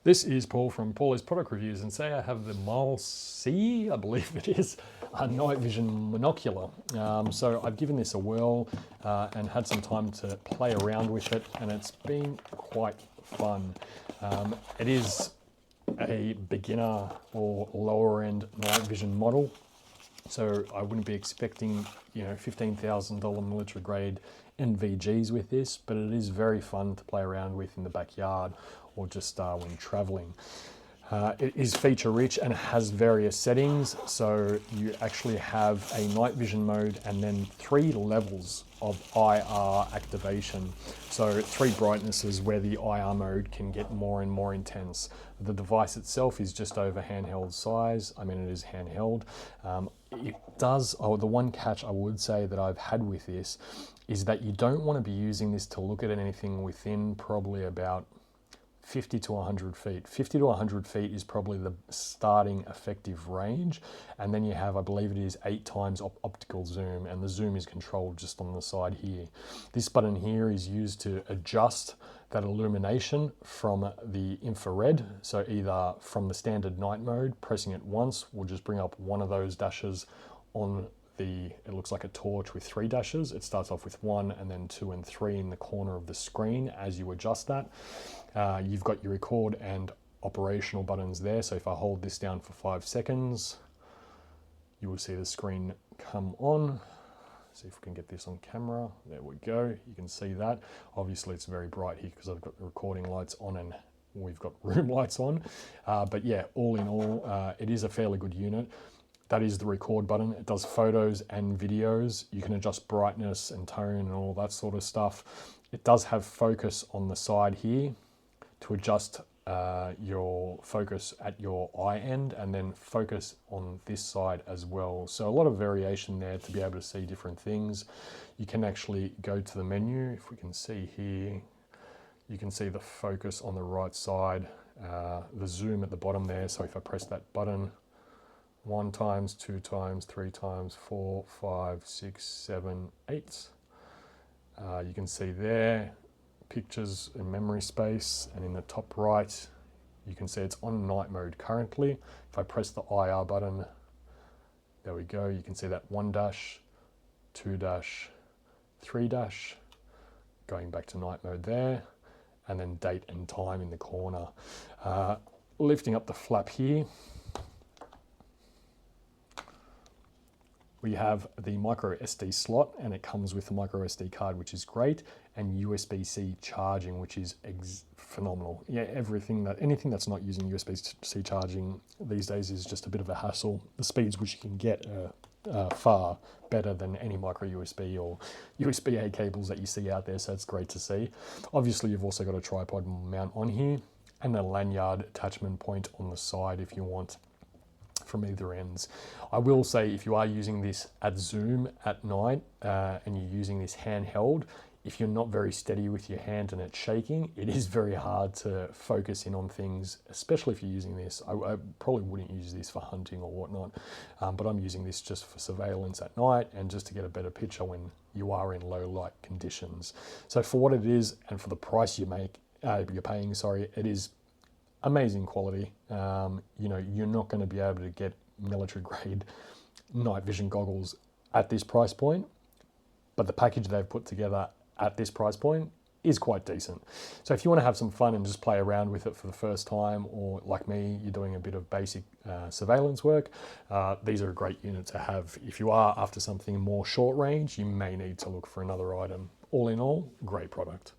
This is Paul from Paul's Product Reviews, and today I have the Milesee, I believe it is, a night vision monocular. So I've given this a whirl and had some time to play around with it, and it's been quite fun. It is a beginner or lower end night vision model, so I wouldn't be expecting, $15,000 military grade NVGs with this, but it is very fun to play around with in the backyard or just when traveling. It is feature rich and has various settings. So you actually have a night vision mode and then 3 levels of IR activation. So 3 brightnesses where the IR mode can get more and more intense. The device itself is just over handheld size. I mean, it is handheld. It does, the one catch I would say that I've had with this is that you don't want to be using this to look at anything within probably about 50 to 100 feet. 50 to 100 feet is probably the starting effective range. And then you have, I believe it is 8 times optical zoom, and the zoom is controlled just on the side here. This button here is used to adjust that illumination from the infrared. So either from the standard night mode, pressing it once will just bring up one of those dashes on it looks like a torch with 3 dashes. It starts off with 1 and then 2 and 3 in the corner of the screen as you adjust that. You've got your record and operational buttons there. So if I hold this down for 5 seconds, you will see the screen come on. See if we can get this on camera. There we go. You can see that. Obviously it's very bright here because I've got the recording lights on and we've got room lights on. But yeah, all in all, it is a fairly good unit. That is the record button. It does photos and videos. You can adjust brightness and tone and all that sort of stuff. It does have focus on the side here to adjust your focus at your eye end, and then focus on this side as well. So a lot of variation there to be able to see different things. You can actually go to the menu. If we can see here, you can see the focus on the right side, the zoom at the bottom there. So if I press that button, 1 times, 2 times, 3 times, 4, 5, 6, 7, 8. You can see there pictures and memory space, and in the top right you can see it's on night mode currently. If I press the IR button, there we go, you can see that 1 dash, 2 dash, 3 dash, going back to night mode there, and then date and time in the corner. Lifting up the flap here, we have the micro SD slot, and it comes with a micro SD card, which is great, and USB-C charging, which is phenomenal. Yeah, anything that's not using USB-C charging these days is just a bit of a hassle. The speeds which you can get are far better than any micro USB or USB-A cables that you see out there, so it's great to see. Obviously, you've also got a tripod mount on here, and a lanyard attachment point on the side if you want, from either ends. I will say, if you are using this at zoom at night and you're using this handheld, if you're not very steady with your hand and it's shaking, it is very hard to focus in on things, especially if you're using this. I probably wouldn't use this for hunting or whatnot, but I'm using this just for surveillance at night and just to get a better picture when you are in low light conditions. So for what it is and for the price you're paying, it is amazing quality. You're not going to be able to get military grade night vision goggles at this price point, but the package they've put together at this price point is quite decent. So if you want to have some fun and just play around with it for the first time, or like me, you're doing a bit of basic surveillance work, these are a great unit to have. If you are after something more short range, you may need to look for another item. All in all, great product.